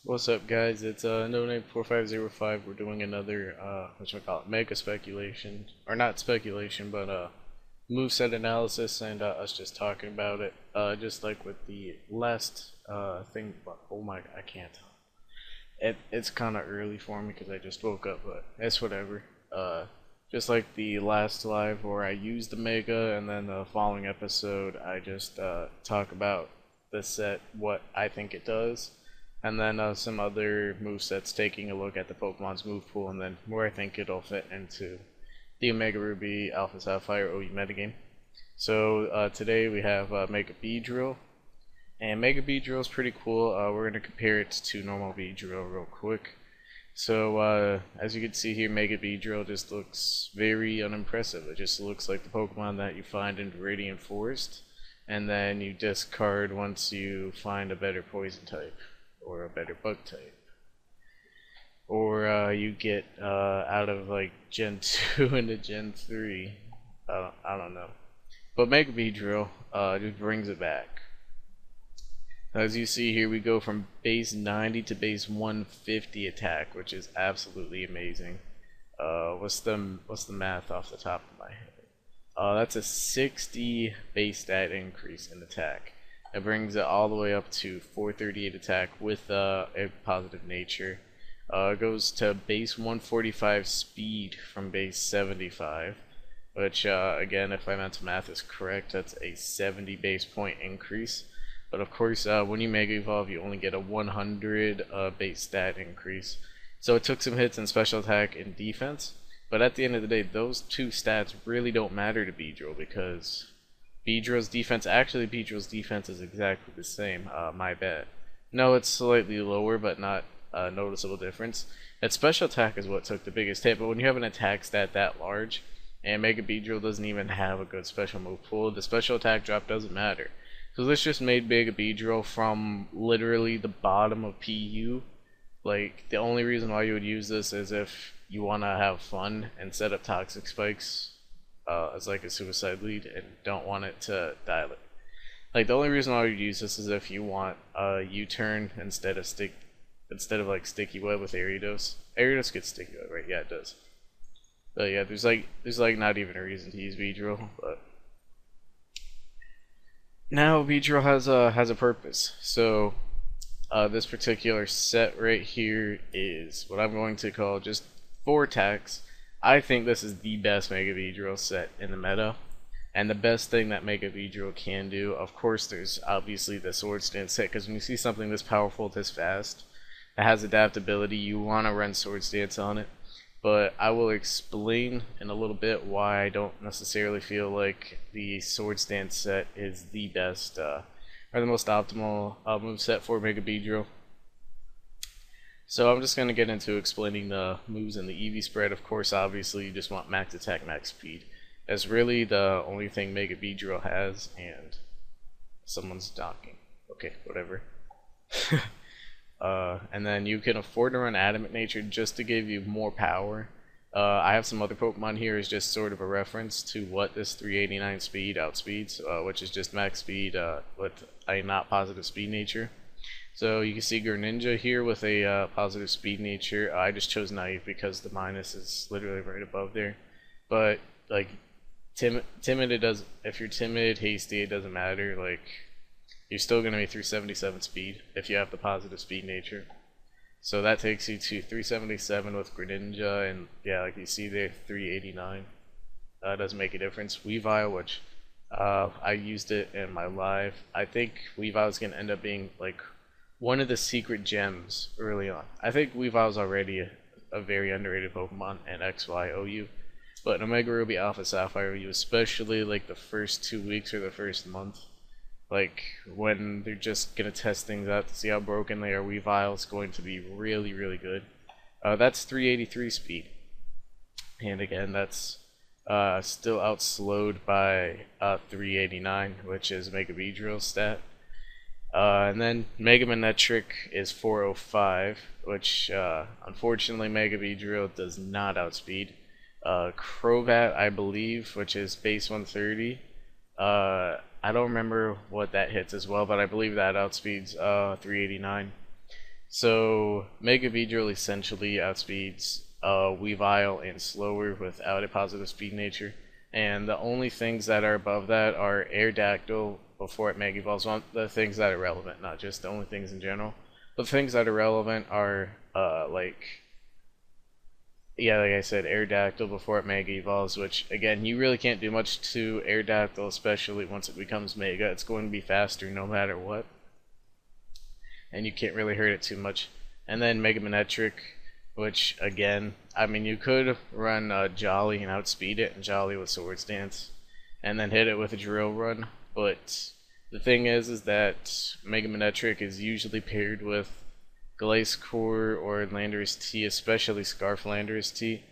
What's up, guys? It's no name 4505. We're doing another mega speculation, or not speculation, but moveset analysis, and us just talking about it. Just like with the last thing. But, oh my, I can't. It's kind of early for me because I just woke up, but it's whatever. Just like the last live where I used the mega, and then the following episode I just talk about the set, what I think it does, and then some other movesets, taking a look at the Pokemon's move pool, and then where I think it'll fit into the Omega Ruby Alpha Sapphire OU metagame. So today we have Mega Beedrill, and Mega Beedrill is pretty cool. We're going to compare it to normal Beedrill real quick. So as you can see here, Mega Beedrill just looks very unimpressive. It just looks like the Pokemon that you find in Viridian Forest, and then you discard once you find a better poison type or a better bug type, or you get out of like Gen 2 into Gen 3. I don't know, but Mega Beedrill just brings it back. As you see here, we go from base 90 to base 150 attack, which is absolutely amazing. What's the math off the top of my head? That's a 60 base stat increase in attack. It brings it all the way up to 438 attack with a positive nature. It goes to base 145 speed from base 75, which again, if my mental math is correct, that's a 70 base point increase. But of course, when you Mega Evolve, you only get a 100 base stat increase. So it took some hits in special attack and defense. But at the end of the day, those two stats really don't matter to Beedrill, because Beedrill's defense is exactly the same. My bad. No, it's slightly lower, but not a noticeable difference. Its special attack is what took the biggest hit, but when you have an attack stat that large, and Mega Beedrill doesn't even have a good special move pool, the special attack drop doesn't matter. So this just made Mega Beedrill from literally the bottom of PU. Like, the only reason why you would use this is if you want to have fun and set up toxic spikes as like a suicide lead and don't want it to die. Like, the only reason why you'd use this is if you want a U-turn instead of like sticky web with Ariados. Ariados gets sticky web, right? Yeah, it does. But yeah, there's like not even a reason to use Beedrill, but now Beedrill has a purpose. So this particular set right here is what I'm going to call just 4 attacks. I think this is the best Mega Beedrill set in the meta, and the best thing that Mega Beedrill can do. Of course, there's obviously the Swords Dance set, because when you see something this powerful, this fast, that has adaptability, you want to run Swords Dance on it. But I will explain in a little bit why I don't necessarily feel like the Swords Dance set is the best or the most optimal moveset for Mega Beedrill. So I'm just going to get into explaining the moves and the EV spread. Of course, obviously, you just want max attack, max speed. That's really the only thing Mega Beedrill has, and someone's docking. Okay, whatever. And then you can afford to run Adamant Nature just to give you more power. I have some other Pokemon here as just sort of a reference to what this 389 speed outspeeds, which is just max speed with a not positive speed nature. So you can see Greninja here with a positive speed nature. I just chose Naive because the minus is literally right above there. But like timid, it does. If you're timid, hasty, it doesn't matter. Like, you're still going to be 377 speed if you have the positive speed nature. So that takes you to 377 with Greninja, and yeah, like you see there, 389. Doesn't make a difference. Weavile, which I used it in my live. I think Weavile is going to end up being like one of the secret gems early on. I think Weavile's already a very underrated Pokemon in XYOU. But in Omega Ruby Alpha Sapphire OU, especially like the first 2 weeks or the first month, like when they're just gonna test things out to see how broken they are, Weavile's going to be really, really good. That's 383 speed, and again, that's still outslowed by 389, which is Mega Beedrill's stat. And then Mega Manectric is 405, which unfortunately Mega Beedrill does not outspeed. Crobat, I believe, which is base 130. I don't remember what that hits as well, but I believe that outspeeds 389. So Mega Beedrill essentially outspeeds Weavile and slower without a positive speed nature. And the only things that are above that are Aerodactyl before it Mega Evolves. Well, the things that are relevant, not just the only things in general. But the things that are relevant are like I said, Aerodactyl before it Mega Evolves, which again, you really can't do much to Aerodactyl, especially once it becomes Mega. It's going to be faster no matter what, and you can't really hurt it too much. And then Mega Manectric, which again, I mean, you could run Jolly and outspeed it, and Jolly with Swords Dance, and then hit it with a Drill Run. But the thing is that Mega Manectric is usually paired with Glacecore or Landorus T, especially Scarf Landorus T.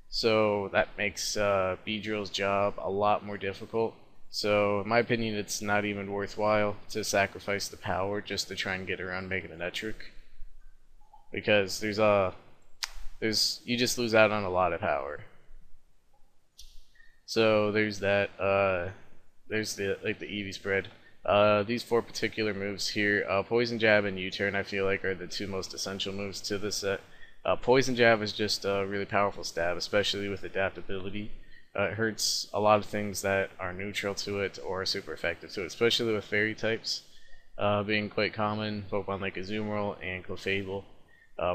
So that makes Beedrill's job a lot more difficult. So in my opinion, it's not even worthwhile to sacrifice the power just to try and get around Mega Manectric, because you just lose out on a lot of power. So there's that. There's the Eevee spread. These four particular moves here, Poison Jab and U-Turn, I feel like are the two most essential moves to this set. Poison Jab is just a really powerful stab, especially with adaptability. It hurts a lot of things that are neutral to it or super effective to it, especially with fairy types being quite common. Pokemon like Azumarill and Clefable.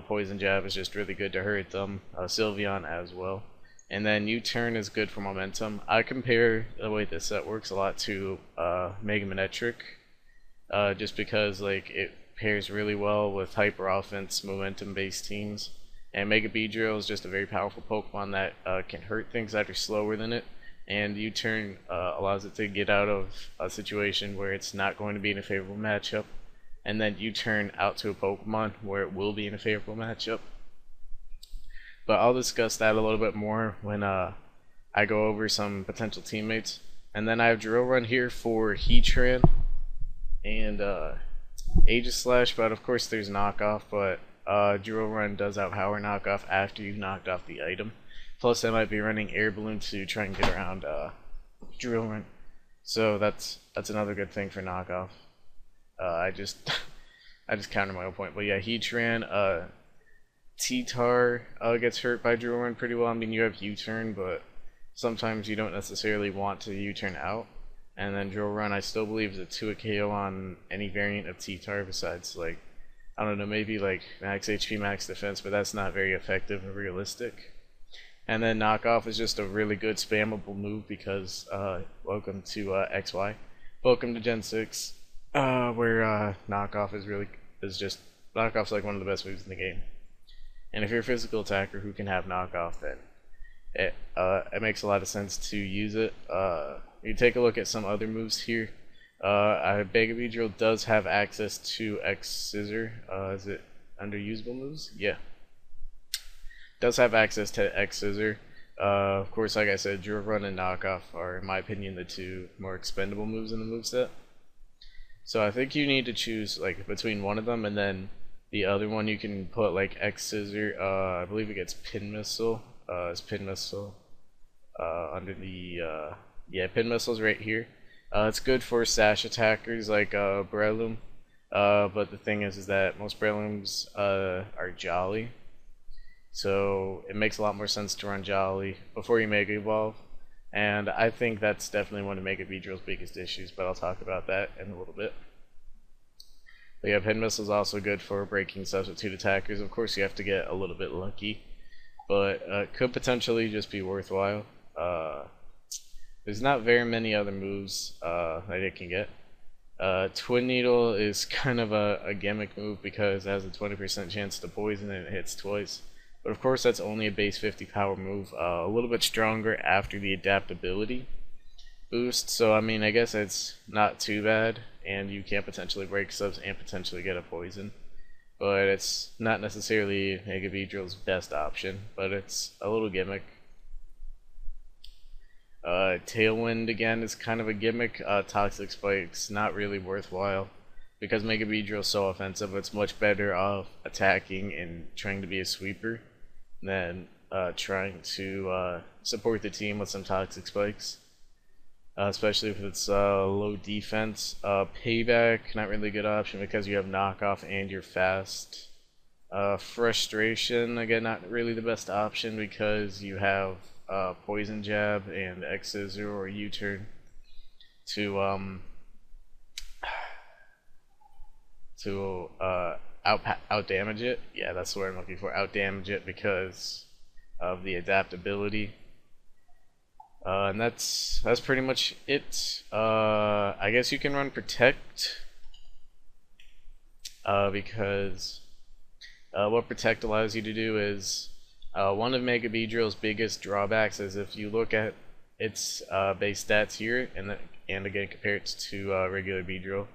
Poison Jab is just really good to hurt them. Sylveon as well. And then U-Turn is good for momentum. I compare the way this set works a lot to Mega Manectric, just because like it pairs really well with hyper offense momentum based teams. And Mega Beedrill is just a very powerful Pokemon that can hurt things that are slower than it. And U-Turn allows it to get out of a situation where it's not going to be in a favorable matchup, and then U-Turn out to a Pokemon where it will be in a favorable matchup. But I'll discuss that a little bit more when I go over some potential teammates. And then I have Drill Run here for Heatran and Aegislash, but of course there's Knockoff, but Drill Run does outpower Knockoff after you've knocked off the item. Plus I might be running Air Balloon to try and get around Drill Run. So that's another good thing for Knockoff. I just countered my own point. But yeah, Heatran, T-Tar gets hurt by Drill Run pretty well. I mean, you have U-Turn, but sometimes you don't necessarily want to U-Turn out. And then Drill Run, I still believe, is a 2-hit KO on any variant of T-Tar besides, like, I don't know, maybe like max HP, max defense, but that's not very effective or realistic. And then Knockoff is just a really good spammable move because, welcome to XY. Welcome to Gen 6, where Knockoff Knockoff's like one of the best moves in the game. And if you're a physical attacker who can have Knockoff, then it makes a lot of sense to use it. You take a look at some other moves here. Mega Beedrill does have access to X Scissor. Is it under usable moves? Yeah. Does have access to X Scissor. Of course, like I said, Drill Run and Knockoff are, in my opinion, the two more expendable moves in the moveset. So I think you need to choose like between one of them, and then the other one you can put like X Scissor. I believe it gets Pin Missile. It's Pin Missile under the Pin Missile's right here. It's good for sash attackers like Breloom, but the thing is that most Brelooms are Jolly, so it makes a lot more sense to run Jolly before you Mega Evolve, and I think that's definitely one of Mega Beedrill's biggest issues, but I'll talk about that in a little bit. But yeah, Pin Missile is also good for breaking substitute attackers. Of course, you have to get a little bit lucky, but could potentially just be worthwhile. There's not very many other moves that it can get. Twin Needle is kind of a gimmick move because it has a 20% chance to poison and it hits twice. But of course that's only a base 50 power move, a little bit stronger after the adaptability boost. So I mean, I guess it's not too bad, and you can potentially break subs and potentially get a poison. But it's not necessarily Mega Beedrill's best option, but it's a little gimmick. Tailwind again is kind of a gimmick. Toxic Spike's not really worthwhile because Mega Beedrill is so offensive. It's much better off attacking and trying to be a sweeper than trying to support the team with some Toxic Spikes, especially if it's low defense. Payback, not really a good option because you have Knockoff and you're fast. Frustration, again, not really the best option because you have Poison Jab and X Scissor or U-turn to out damage it. Yeah, that's what I'm looking for. Out damage it because of the adaptability. And that's pretty much it. I guess you can run Protect because what Protect allows you to do is one of Mega Beedrill's biggest drawbacks is if you look at its base stats here and again compare it to regular Beedrill.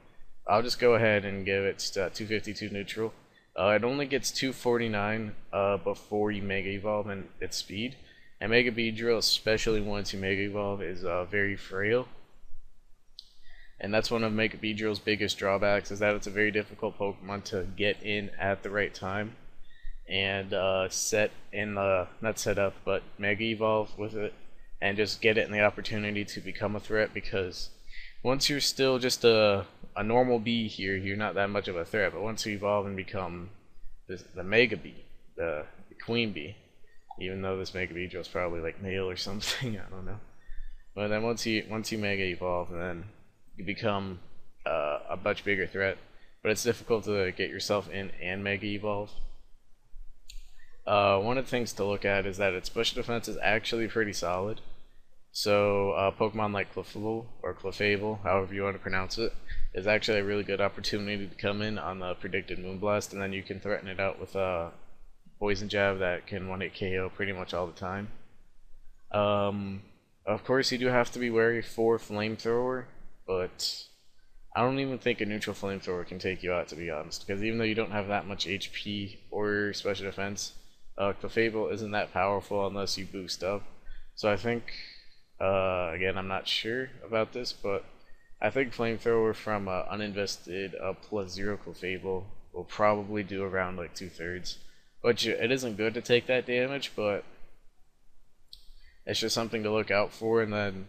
I'll just go ahead and give it 252 neutral. It only gets 249 before you Mega Evolve and its speed. And Mega Beedrill, especially once you Mega Evolve, is very frail. And that's one of Mega Beedrill's biggest drawbacks, is that it's a very difficult Pokemon to get in at the right time. And not set up, but Mega Evolve with it. And just get it in the opportunity to become a threat, because once you're still just a normal bee here, you're not that much of a threat. But once you evolve and become the Mega Bee, the Queen Bee, even though this Mega Beedrill is probably like male or something, I don't know. But then once you Mega Evolve, then you become a much bigger threat. But it's difficult to get yourself in and Mega Evolve. One of the things to look at is that its special defense is actually pretty solid. So Pokemon like Clefable or Clefable, however you want to pronounce it, is actually a really good opportunity to come in on the predicted Moonblast, and then you can threaten it out with a Poison Jab that can one-hit KO pretty much all the time. Of course, you do have to be wary for Flamethrower, but I don't even think a neutral Flamethrower can take you out, to be honest, because even though you don't have that much HP or special defense, Clefable isn't that powerful unless you boost up. So I think, again, I'm not sure about this, but I think Flamethrower from uninvested +0 Clefable will probably do around like 2/3. Which it isn't good to take that damage, but it's just something to look out for. And then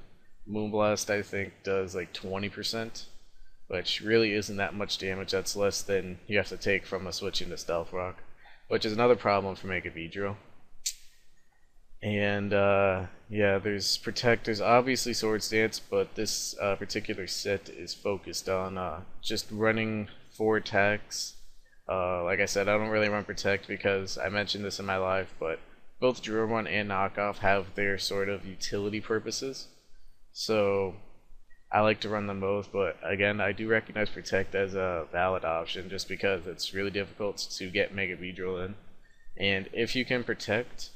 Moonblast, I think, does like 20%, which really isn't that much damage. That's less than you have to take from a switch into Stealth Rock, which is another problem for Mega Beedrill. And yeah, there's Protect, there's obviously Swords Dance, but this particular set is focused on just running 4 attacks. Like I said, I don't really run Protect because I mentioned this in my live, but both Drill Run and Knockoff have their sort of utility purposes. So I like to run them both, but again, I do recognize Protect as a valid option just because it's really difficult to get Mega Beedrill in. And if you can Protect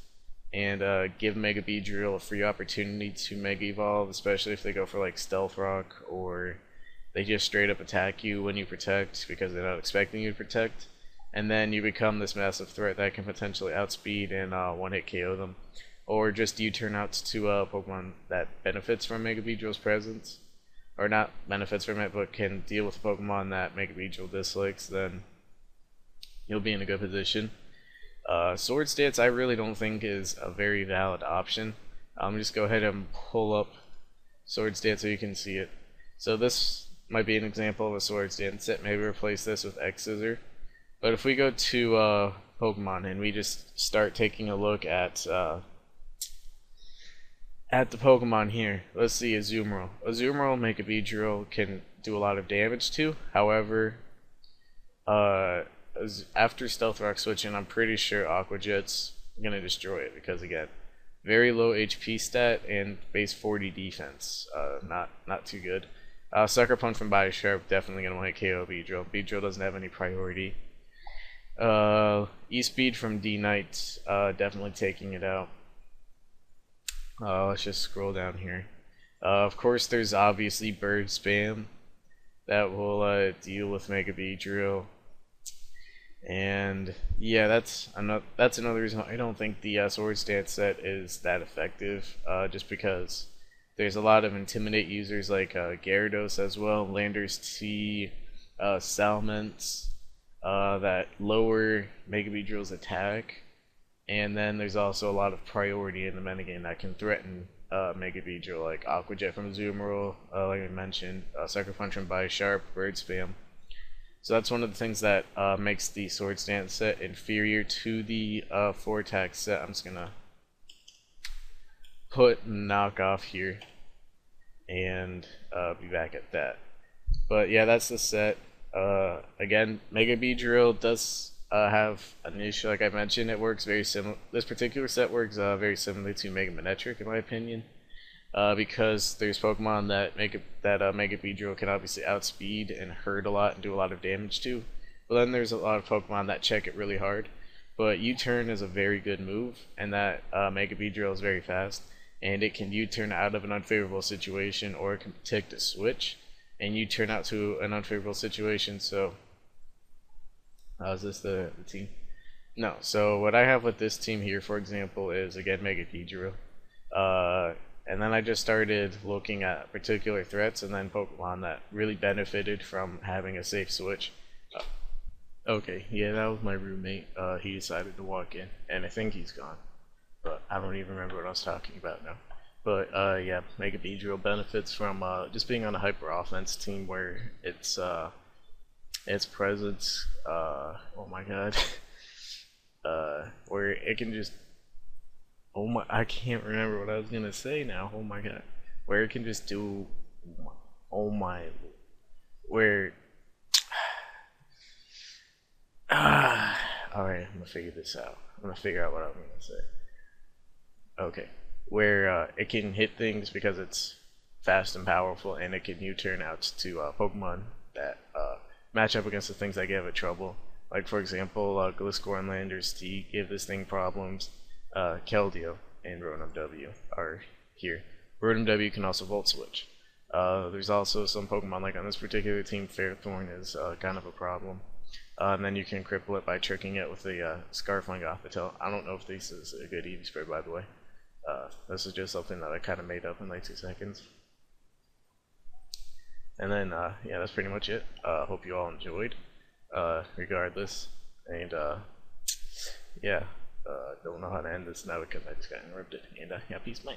and give Mega Beedrill a free opportunity to Mega Evolve, especially if they go for like Stealth Rock or they just straight up attack you when you Protect because they're not expecting you to Protect, and then you become this massive threat that can potentially outspeed and one-hit KO them, or just U-turn out to a Pokemon that benefits from Mega Beedrill's presence, or not benefits from it but can deal with a Pokemon that Mega Beedrill dislikes, then you'll be in a good position. Swords Dance I really don't think is a very valid option. Just go ahead and pull up Swords Dance so you can see it. So this might be an example of a Swords Dance set. Maybe replace this with X Scissor. But if we go to Pokemon and we just start taking a look at the Pokemon here, let's see Azumarill. Azumarill Mega Beedrill can do a lot of damage to. However, after Stealth Rock switching, I'm pretty sure Aqua Jet's gonna destroy it because again, very low HP stat and base 40 defense. Not too good. Sucker Punch from Biosharp definitely gonna want to KO Beedrill. Beedrill doesn't have any priority. E-Speed from D-Knight, definitely taking it out. Let's just scroll down here. Of course, there's obviously Bird Spam that will deal with Mega Beedrill. And yeah, that's another reason I don't think the Swords Dance set is that effective, just because there's a lot of Intimidate users like Gyarados as well, Landers T, Salments, that lower Mega Beedrill's attack, and then there's also a lot of priority in the metagame that can threaten Mega Beedrill, like Aqua Jet from Azumarill, like I mentioned, Sucker Punch from Biosharp, Bird Spam. So that's one of the things that makes the Sword Stance set inferior to the 4-attack set. I'm just gonna put knockoff here and be back at that. But yeah, that's the set. Again, Mega Beedrill does have an issue, like I mentioned. It works very similar. This particular set works very similar to Mega Manectric, in my opinion, because there's Pokemon that Mega Beedrill can obviously outspeed and hurt a lot and do a lot of damage to. But then there's a lot of Pokemon that check it really hard. But U-turn is a very good move, and that Mega Beedrill is very fast, and it can U-turn out of an unfavorable situation, or it can take the switch and U-turn out to an unfavorable situation. So is this the team? No. So what I have with this team here, for example, is again Mega Beedrill. And then I just started looking at particular threats and then Pokemon that really benefited from having a safe switch. Okay, yeah, that was my roommate. He decided to walk in, and I think he's gone. But I don't even remember what I was talking about now. But yeah, Mega Beedrill benefits from just being on a hyper offense team where its presence, oh my god, where it can just, oh my, I can't remember what I was gonna say now. Oh my god, where it can just do, oh my, where, alright, I'm gonna figure this out. I'm gonna figure out what I'm gonna say. Okay, where it can hit things because it's fast and powerful, and it can U-turn out to Pokemon that match up against the things that give it trouble. Like for example, Gliscor and Landorus T give this thing problems. Keldeo and Rotom W are here. Rotom W can also Volt Switch. There's also some Pokemon, like on this particular team, Fairthorn is kind of a problem. And then you can cripple it by tricking it with a Scarfling Gothitelle. I don't know if this is a good EV spray, by the way. This is just something that I kind of made up in like 2 seconds. And then, yeah, that's pretty much it. Hope you all enjoyed, regardless. And, yeah, don't know how to end this now because I just got interrupted. And, yeah, peace, bye.